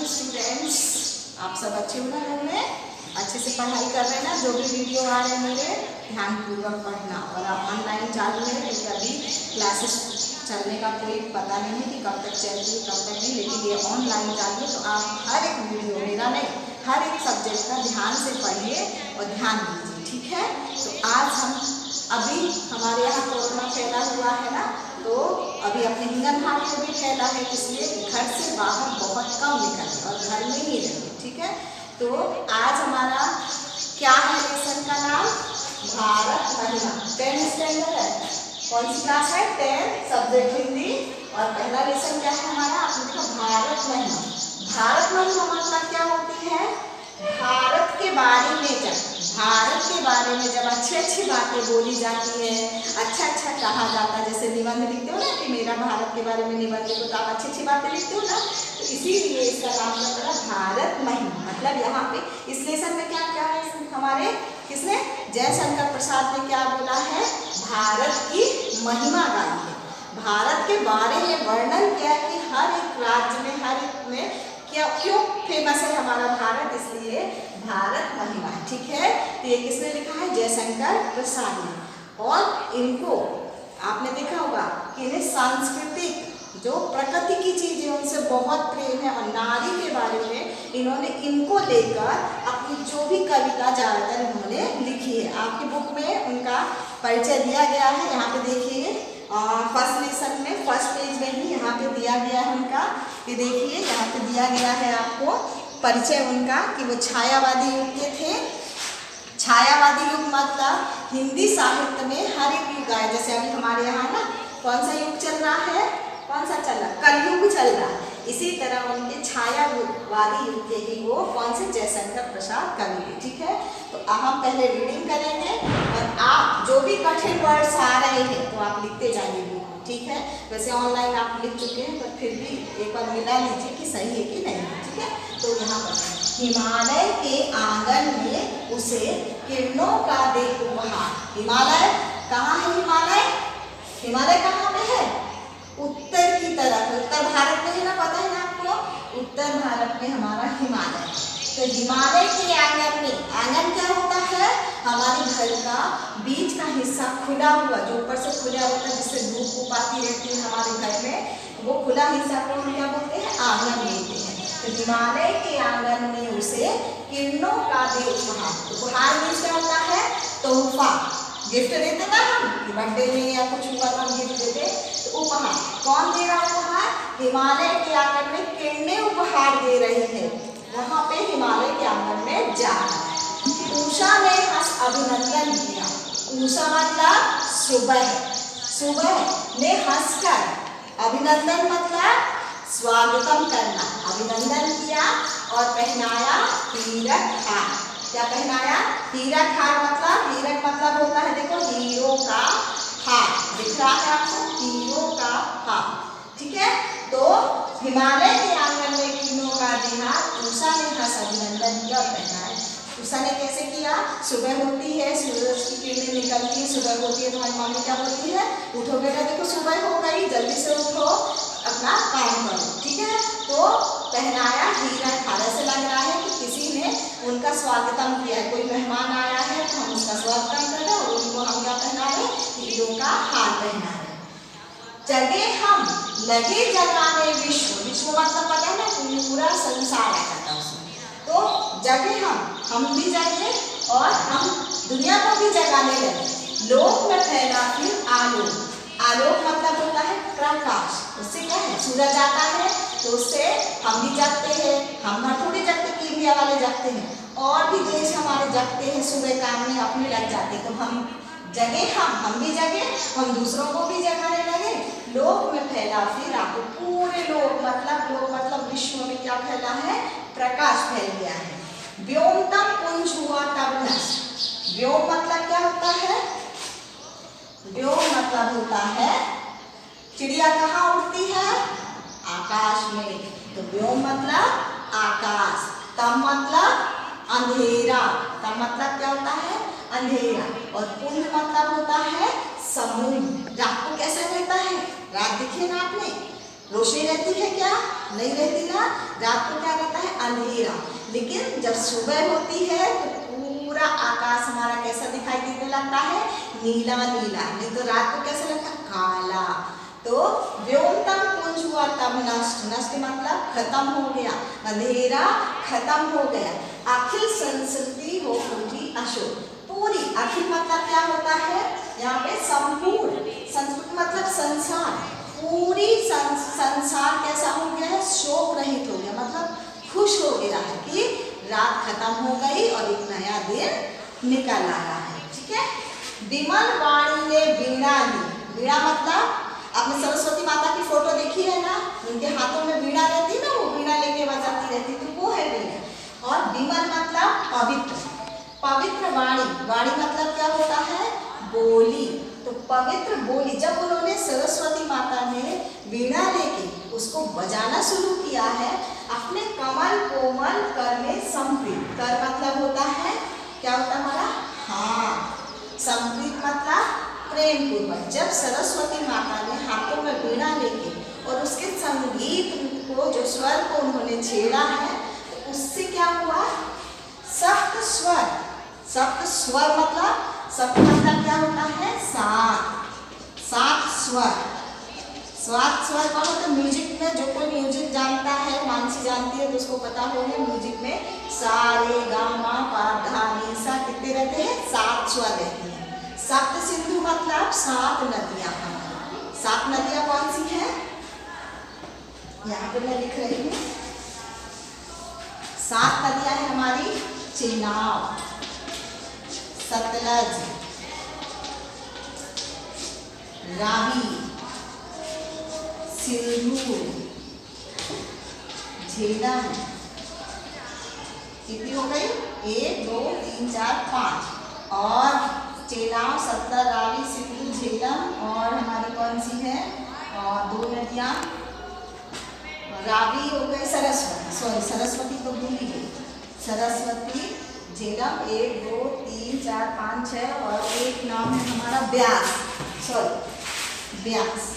Students, आप सब अच्छे हो ना? घर में अच्छे से पढ़ाई कर रहे हैं ना? जो भी वीडियो आ रहे हैं मेरे, ध्यानपूर्वक पढ़ना। और आप ऑनलाइन चालू है क्योंकि अभी क्लासेस चलने का कोई पता नहीं है कि कब तक चलती है कब तक नहीं, लेकिन ये ऑनलाइन चालू है तो आप हर एक वीडियो, मेरा नहीं, हर एक सब्जेक्ट का ध्यान से पढ़िए और ध्यान दीजिए, ठीक है? तो आज हम अभी हमारे यहाँ कोरोना फैला हुआ है ना, तो अभी अपने हिंगन घाट में भी फैला है, इसलिए घर से बाहर बहुत कम निकलें और घर में ही रहेंगे, ठीक है? तो आज हमारा क्या है लेसन का नाम? भारत महिमा। 10th स्टैंडर्ड है। कौन सी क्लास है? 10th, subject Hindi. और पहला लेसन क्या है हमारा? आपने देखा भारत महिमा। भारत महिमा मतलब क्या होती है? भारत के बारे में भारत के बारे में जब अच्छी अच्छी बातें बोली जाती है, अच्छा अच्छा कहा जाता है, जैसे निबंध लिखते हो ना कि मेरा भारत के बारे में निबंध लिखो, तो आप अच्छी अच्छी बातें लिखते हो ना, तो इसीलिए इसका नाम क्या है? भारत महिमा। मतलब यहाँ पे इस लेसन में क्या क्या है? हमारे किसने? जयशंकर प्रसाद ने क्या बोला है? भारत की महिमा गाई है, भारत के बारे में वर्णन किया है कि हर एक राज्य में, हर एक में क्या क्यों फेमस है हमारा भारत, इसलिए भारत महिमा, ठीक है? तो ये किसने लिखा है? जयशंकर प्रसाद ने। और इनको आपने देखा होगा कि इन्हें सांस्कृतिक जो प्रकृति की चीजें उनसे बहुत प्रेम है, और नारी के बारे में इन्होंने इनको लेकर अपनी जो भी कविता ज्यादातर इन्होंने लिखी है। आपकी बुक में उनका परिचय दिया गया है, यहाँ पे देखिए फर्स्ट लेसन में फर्स्ट पेज में ही यहाँ पे दिया गया है उनका। ये देखिए यहाँ पे दिया गया है आपको परिचय उनका कि वो छायावादी युग के थे। छायावादी युग मतलब हिंदी साहित्य में हर एक युग आया, जैसे अभी हमारे यहाँ ना कौन सा युग चल रहा है? कौन सा चल रहा? कलयुग चल रहा है। इसी तरह उनके छायावादी युग के ही वो कौन से? जयशंकर प्रसाद कवि, ठीक है? तो हम पहले रीडिंग करेंगे और आप जो भी कठिन वर्ड्स आ रहे हैं तो आप लिखते जाइए, ठीक है? वैसे ऑनलाइन आप लिख चुके हैं पर फिर भी एक बार मिला लीजिए कि सही है कि नहीं, ठीक है? तो यहाँ पर हिमालय के आंगन में उसे किरणों का दे उपहार। हिमालय कहाँ है? हिमालय हिमालय कहाँ पे है? उत्तर की तरफ, उत्तर भारत में है ना, पता है ना आपको? उत्तर भारत में हमारा हिमालय। तो हिमालय के आंगन में, आंगन क्या होता है? हमारे घर का बीच का हिस्सा खुला हुआ, जो ऊपर से खुला रहता है जिससे धूप आती रहती है हमारे घर में, वो खुला हिस्सा को हम क्या बोलते हैं? आंगन बोलते हैं। तो हिमालय के आंगन में उसे किरणों का दे उपहार। उपहार मीन्स क्या होता है? तोहफा, गिफ्ट देते ना हम, बर्थडे में या कुछ हुआ तो हम गिफ्ट देते, तो उपहार। कौन दे रहा उपहार? हिमालय के आंगन में किरणें उपहार दे रही है, वहां पे हिमालय के आंगन में जा। उषा ने हंस अभिनंदन किया। उषा मतलब सुबह, सुबह ने हंसकर, अभिनंदन मतलब स्वागतम करना, अभिनंदन किया और पहनाया हीरक हार। क्या पहनाया? हीरक हार। मतलब हीरक मतलब होता है, देखो, हीरो का हार, दिख रहा है आपको? हीरो का हार, ठीक है? तो हिमालय के आंगन में किरणों का देना, उषा ने हंस अभिनंदन किया और पहनाया। उषा ने कैसे किया? सुबह होती है, सूरज की किरणें निकलती है, सुबह होती है तो हमारी मम्मी क्या बोलती है? उठो बेटा, देखो सुबह हो गई, जल्दी से उठो, अपना काम करो, ठीक है? तो पहनाया हीरक हार। ऐसे लग रहा है कि किसी ने उनका स्वागतम किया है, कोई मेहमान आया है तो हम उसका स्वागतम कर रहे हैं और उनको हम क्या पहना रहे? हीरों का हार पहना रहे। जगे हम लगे जगाने विश्व, विश्व मतलब पता है ना, पूरा संसार आता था उसमें। तो जगे हम भी जागे और हम दुनिया को भी जगाने लगे। लोक में फैला फिर आलोक। आलोक मतलब होता है प्रकाश, उससे क्या है? सूरज आता है तो उससे हम भी जगते हैं, हम घर थोड़ी जगते कि इंडिया वाले जगते हैं, और भी देश हमारे जगते हैं, सुबह काम में अपने लग जाते हैं। तो हम जगे, हम भी जगे, हम दूसरों को भी जगाने लगे। लोक में फैला फिर आपको, पूरे लोक मतलब विश्व में क्या फैला है? प्रकाश फैल गया है। व्योमतम पुंज हुआ तब नष्ट। व्योम मतलब क्या होता है? व्योम मतलब होता है चिड़िया कहाँ उड़ती है? आकाश में, तो व्योम मतलब आकाश। तम मतलब अंधेरा, तम मतलब क्या होता है? अंधेरा। और पुंज मतलब होता है समुद्र। रात को कैसा रहता है? रात देखिए ना आपने, रोशनी रहती है क्या? नहीं रहती ना। रात को क्या रहता होता है अंधेरा, लेकिन जब सुबह होती है तो पूरा आकाश हमारा कैसा दिखाई देने लगता है, नीला नीला। नहीं तो रात को कैसा लगता है, काला। तो व्योमतम पुंज हुआ तब नष्ट, नष्ट मतलब खत्म हो गया, अंधेरा खत्म हो गया। अखिल संस्कृति हो पूरी अशोक, पूरी, अखिल मतलब क्या होता है यहाँ पे, संपूर्ण, संस्कृति मतलब संसार, पूरी संसार कैसा हो गया है, शोक रहित हो गया, मतलब खुश हो गया है कि रात खत्म हो गई और एक नया दिन निकल आया है। ठीक है। विमल वाणी ने वीणा ली, वीणा मतलब आपने सरस्वती माता की फोटो देखी है ना, उनके हाथों में वीणा रहती ना, वो वीणा लेके बजाती रहती, तो वो है वीणा। और विमल मतलब पवित्र, पवित्र वाणी, वाणी मतलब क्या होता है, बोली। तो पवित्र बोली, जब उन्होंने सरस्वती माता ने वीणा लेके उसको बजाना शुरू किया है, अपने कमल कोमल कर में संप्रीत, कर मतलब होता है क्या होता है हमारा, हाँ, संप्रीत मतलब प्रेम पूर्वक। जब सरस्वती माता ने हाथों में वीणा लेके और उसके संगीत को, जो स्वर को उन्होंने छेड़ा है, उससे क्या हुआ, सप्त स्वर, सप्त स्वर मतलब, सप्त मतलब क्या होता है, सात, सात स्वर। सात स्वर कौन होता है, म्यूजिक में जो कोई म्यूजिक जानता है, मानसी जानती है तो उसको पता होगा, म्यूजिक में सा रे गा मा पा धा नी सा कितने रहते हैं, सात स्वर रहते हैं। सप्त सिंधु मतलब सात नदियां, सात नदियां कौन सी हैं, यहाँ पे मैं लिख रही हूँ, सात नदियां हैं हमारी, चेनाब, सतलज, रावी, सिंधु, झेलम। कितनी हो गई, 1 2 3 4 5, और चेनाब, सतलज, रावी, सिंधु, झेलम, और हमारी कौन सी है, और 2 नदियाँ, रावी हो गई, सरस्वती, सॉरी सरस्वती तो भूल ही गई, सरस्वती, झेलम, 1 2 3 4 5 6, और एक नाम है हमारा व्यास, सॉरी व्यास।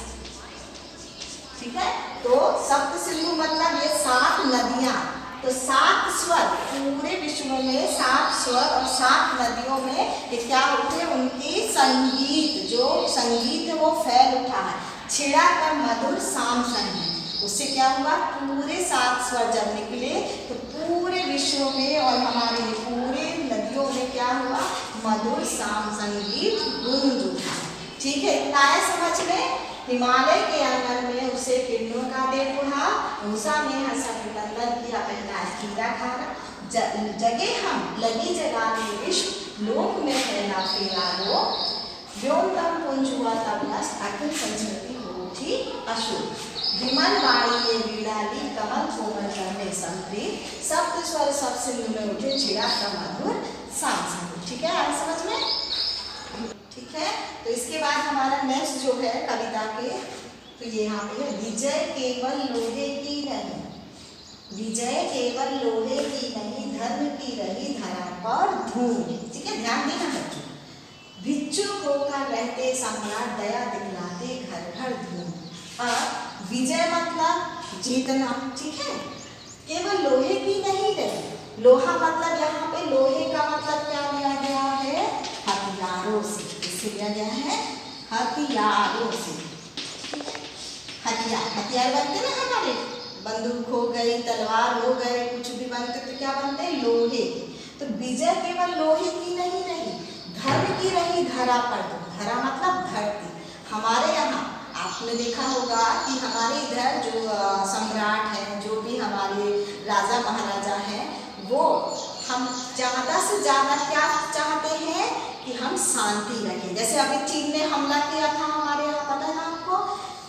ठीक है। तो सप्त सिंधु मतलब ये 7 नदियां, तो 7 स्वर, पूरे विश्व में 7 स्वर और 7 नदियों में ये क्या होते हैं, उनकी संगीत, जो संगीत है वो फैल उठा है, छिड़ा कर मधुर शाम संगीत। उससे क्या हुआ, पूरे 7 स्वर जब निकले तो पूरे विश्व में और हमारे पूरे नदियों में क्या हुआ, मधुर शाम संगीत गूंज उठा। ठीक है, इतना है समझ में। हिमालय के आंगन में उसे किरणों का दे उड़ा, ऊषा में हंसा नंदन किया पहना हीरा खाना, जगे हम लगी जगाने विश्व, लोक में फैला फेरा लो, व्योमतम पुंज हुआ तब नष्ट, अखिल संस्कृति हो उठी अशोक, विमल वाणी ये वीणा ली, कमल कोमल कर में संप्रीत, सप्त स्वर सब सिंधु में उठे, छिड़ा का मधुर शाम संगीत। ठीक है, आप समझ में। ठीक है, तो इसके बाद हमारा नेक्स्ट जो है कविता के, तो ये यहाँ पे है, विजय केवल लोहे की नहीं, विजय केवल लोहे की नहीं, धर्म की रही धरा पर धूम। ठीक है, ध्यान देना बच्चों, भिक्षुक होकर रहते सम्राट, दया दिखलाते घर घर धूम। अब विजय मतलब जीतना। ठीक है, केवल लोहे की नहीं रही, लोहा मतलब यहाँ पे लोहे का मतलब क्या लिया गया है, हथियारों से, लिया गया है हथियारों से। हथियार, हथियार बनते ना हमारे, बंदूक हो गई, तलवार हो गए, कुछ भी बनते तो क्या बनते हैं, लोहे। तो विजय केवल लोहे की नहीं रही, धर्म की रही धरा पर। धरा मतलब धरती। हमारे यहाँ आपने देखा होगा कि हमारे इधर जो सम्राट हैं, जो भी हमारे राजा महाराजा हैं, वो हम ज़्यादा से ज़्यादा क्या चाहते हैं कि हम शांति रखें। जैसे अभी चीन ने हमला किया था हमारे यहाँ, पता है ना आपको,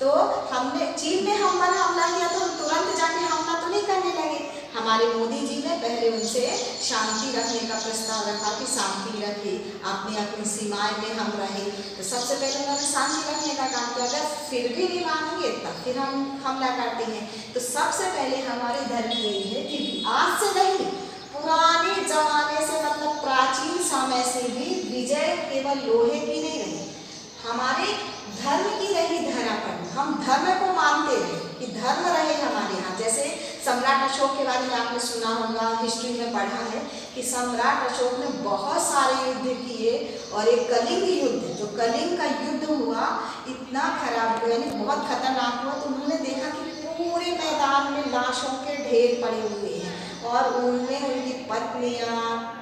तो हमने चीन ने हमला किया तो हम तुरंत जाके हमला तो नहीं करने लगे। हमारे मोदी जी ने पहले उनसे शांति रखने का प्रस्ताव रखा कि शांति रखे, अपनी अपनी सीमाएं में हम रहे। तो सबसे पहले उन्होंने शांति रखने का काम किया, अगर फिर भी नहीं मानेंगे तब फिर हम हमला करते हैं। तो सबसे पहले हमारे धर्म यही है कि आज से नहीं, पुराने जमाने से, मतलब प्राचीन समय से भी विजय केवल लोहे की नहीं रही, हमारे धर्म की रही धरा पर। हम धर्म को मानते रहे कि धर्म रहे हमारे यहाँ। जैसे सम्राट अशोक के बारे में आपने सुना होगा, हिस्ट्री में पढ़ा है कि सम्राट अशोक ने बहुत सारे युद्ध किए और एक कलिंग युद्ध, जो कलिंग का युद्ध हुआ इतना खराब हुआ, यानी बहुत खतरनाक हुआ। तो उन्होंने देखा कि पूरे मैदान में लाशों के ढेर पड़े हुए हैं और उनमें उनकी पत्नियां,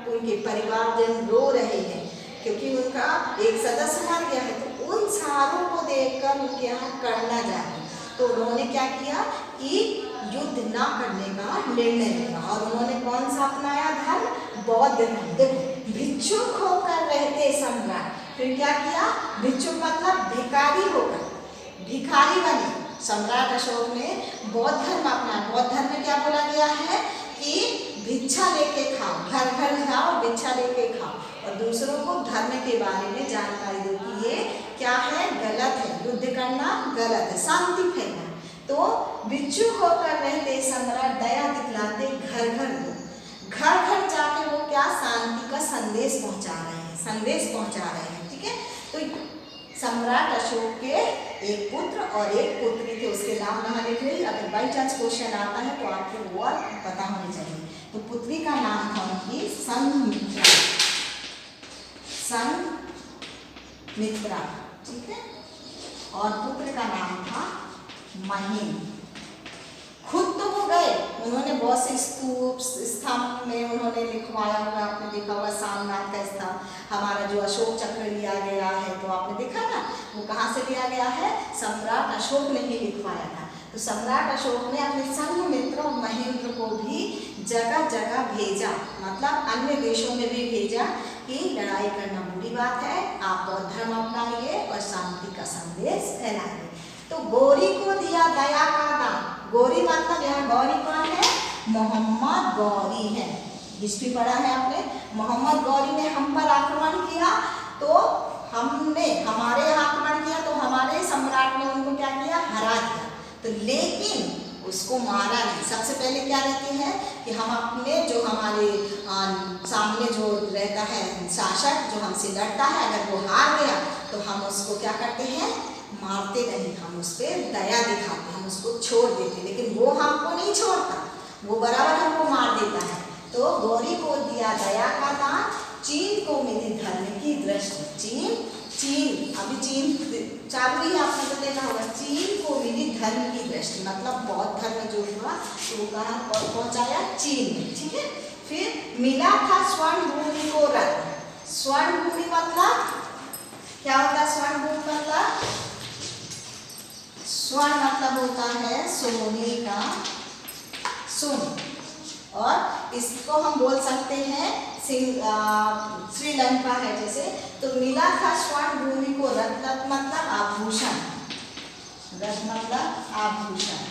उनके परिवारजन रो रहे हैं क्योंकि उनका एक सदस्य मर गया है। तो उन सारों को देखकर उनके यहाँ करना जाए, तो उन्होंने क्या किया कि युद्ध ना करने का निर्णय लिया और उन्होंने कौन सा अपनाया धर्म, बौद्ध धर्म। देखो भिक्षुक होकर रहते सम्राट, फिर क्या किया, भिक्षुक मतलब भिखारी होकर, भिखारी बने। सम्राट अशोक ने बौद्ध धर्म अपनाया। बौद्ध धर्म में क्या बोला गया है कि भिक्षा लेके खाओ, घर घर जाओ भिक्षा लेके खाओ और दूसरों को धर्म के बारे में जानकारी दो कि ये क्या है, गलत है, युद्ध करना गलत है, शांति फैलाना। तो भिक्षुक होकर रहते सम्राट दया दिखलाते घर घर दो, घर घर जाके वो क्या शांति का संदेश पहुंचा रहे हैं, संदेश पहुंचा रहे हैं। ठीक है, तो सम्राट अशोक के एक पुत्र और एक पुत्री थे, उसके नाम यहाँ लिख रही। अगर बाई चांस क्वेश्चन आता है तो आपको वो पता होनी चाहिए। तो पुत्री का नाम था उनकी संमित्रा, संमित्रा, ठीक है, और पुत्र का नाम था महेंद्र। खुद तो वो गए, उन्होंने बहुत से स्तूप स्तंभ में उन्होंने लिखवाया होगा, आपने देखा होगा सामनाथ का स्तंभ, हमारा जो अशोक चक्र लिया गया है, तो आपने देखा ना वो कहाँ से लिया गया है, सम्राट अशोक ने ही लिखवाया था। तो सम्राट अशोक ने अपने संघमित्र और महेंद्र को भी जगह जगह भेजा, मतलब अन्य देशों में भी भेजा कि लड़ाई करना बुरी बात है, आप बौद्ध धर्म अपनाइए और शांति का संदेश फैलाइए। तो गौरी को दिया दया का दान। गौरी मतलब यहाँ गौरी कौन है, मोहम्मद गौरी है, हिस्ट्री पढ़ा है आपने। मोहम्मद गौरी ने हम पर आक्रमण किया, तो हमने हमारे आक्रमण किया, तो हमारे सम्राट ने उनको क्या किया, हरा दिया। तो लेकिन उसको मारा नहीं। सबसे पहले क्या रहती है कि हम अपने जो हमारे सामने जो रहता है शासक, जो हमसे लड़ता है, अगर वो हार गया तो हम उसको क्या करते हैं, मारते नहीं, हम उस पर दया दिखाते, हम उसको छोड़ देते। लेकिन वो हमको नहीं छोड़ता, वो बराबर हमको मार देता है। तो गौरी को दिया दया का दान, चीन को मिली धर्म की दृष्टि। चीन अभी चीन चालू ही आपने तो देखा होगा, चीन को मिली धर्म की दृष्टि, मतलब बौद्ध धर्म जो हुआ तो कहाँ पहुँचाया, चीन में। ठीक है, फिर मिला था स्वर्ण भूमि को रत्न। स्वर्ण भूमि मतलब क्या होता है, स्वर्ण भूमि मतलब, स्वर्ण मतलब होता है सोने का, सोने, और इसको हम बोल सकते हैं श्रीलंका है जैसे। तो मिला था स्वर्ण भूमि को रत्न मतलब आभूषण, रत्न मतलब आभूषण,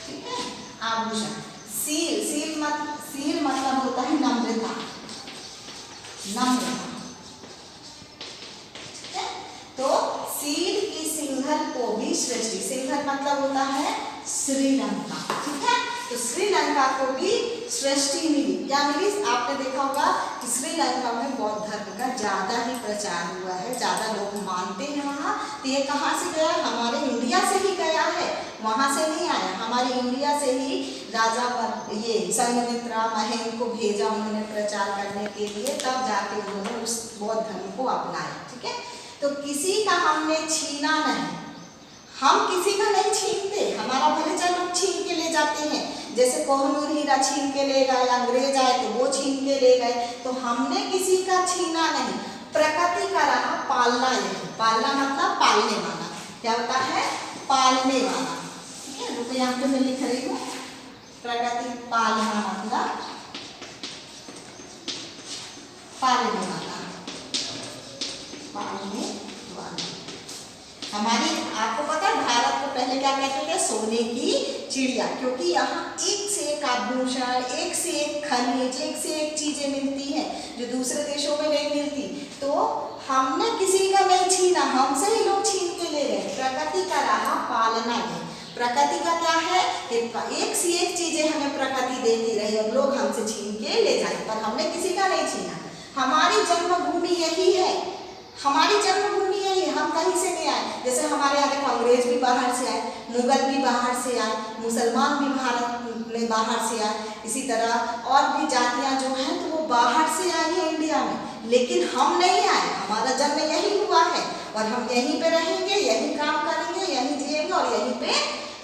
ठीक है, आभूषण। सील मतलब होता है नम्रता, नम्रता, ठीक है। तो सील की सिंघल को भी सृष्टि, सिंघल मतलब होता है श्रीलंका, ठीक है। तो श्रीलंका को भी सृष्टि मिली। क्या मिली, आपने देखा होगा कि श्रीलंका में बौद्ध धर्म का ज़्यादा ही प्रचार हुआ है, ज़्यादा लोग मानते हैं वहाँ। तो ये कहाँ से गया, हमारे इंडिया से ही गया है, वहाँ से नहीं आया, हमारे इंडिया से ही राजा पर ये संघमित्रा महेंद्र को भेजा उन्होंने प्रचार करने के लिए, तब जाके उन्होंने उस बौद्ध धर्म को अपनाया। ठीक है, तो किसी का हमने छीना नहीं, हम किसी का नहीं छीनते, हमारा भले चाहे लोग छीन के ले जाते हैं, जैसे कोहनूर हीरा छीन के ले गए, अंग्रेज आए तो वो छीन के ले गए, तो हमने किसी का छीना नहीं। प्रकृति का रहा पालना, यही पालना मतलब पालने वाला, क्या होता है, पालने वाला। ठीक है, रुको यहाँ पे मैं लिख रही हूँ, प्रकृति पालना मतलब पालने वाला, पालने वाला। हमारी आपको पता है भारत को पहले क्या कहते थे, सोने की चिड़िया, क्योंकि यहाँ एक से एक आभूषण, एक से एक खनिज, एक से एक चीजें मिलती हैं जो दूसरे देशों में नहीं मिलती। तो हमने किसी का नहीं छीना, हमसे ही लोग छीन के ले गए। प्रकृति का रहा पालना है। प्रकृति का क्या है, एक से एक चीजें हमें प्रकृति देती रही और लोग हमसे छीन के ले जाए, पर हमने किसी का नहीं छीना। हमारी जन्मभूमि यही है, हमारी जन्मभूमि यही है, हम कहीं से नहीं आए। जैसे हमारे यहाँ देखो अंग्रेज भी बाहर से आए, मुगल भी बाहर से आए, मुसलमान भी भारत में बाहर से आए, इसी तरह और भी जातियाँ जो हैं तो वो बाहर से आई हैं इंडिया में, लेकिन हम नहीं आए। हमारा जन्म यही हुआ है और हम यहीं पे रहेंगे, यही काम करेंगे, यहीं जिएंगे और यहीं पे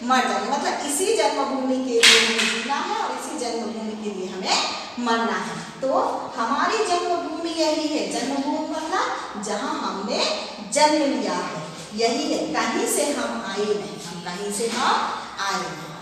मर जाएंगे। मतलब इसी जन्मभूमि के लिए हमें जीना है और इसी जन्मभूमि के लिए हमें मरना है। तो हमारी जन्मभूमि यही है। जन्मभूमि मतलब जहाँ हमने जन्म लिया है, यही है। कहीं से हम आए नहीं, हम कहीं से हम आए नहीं।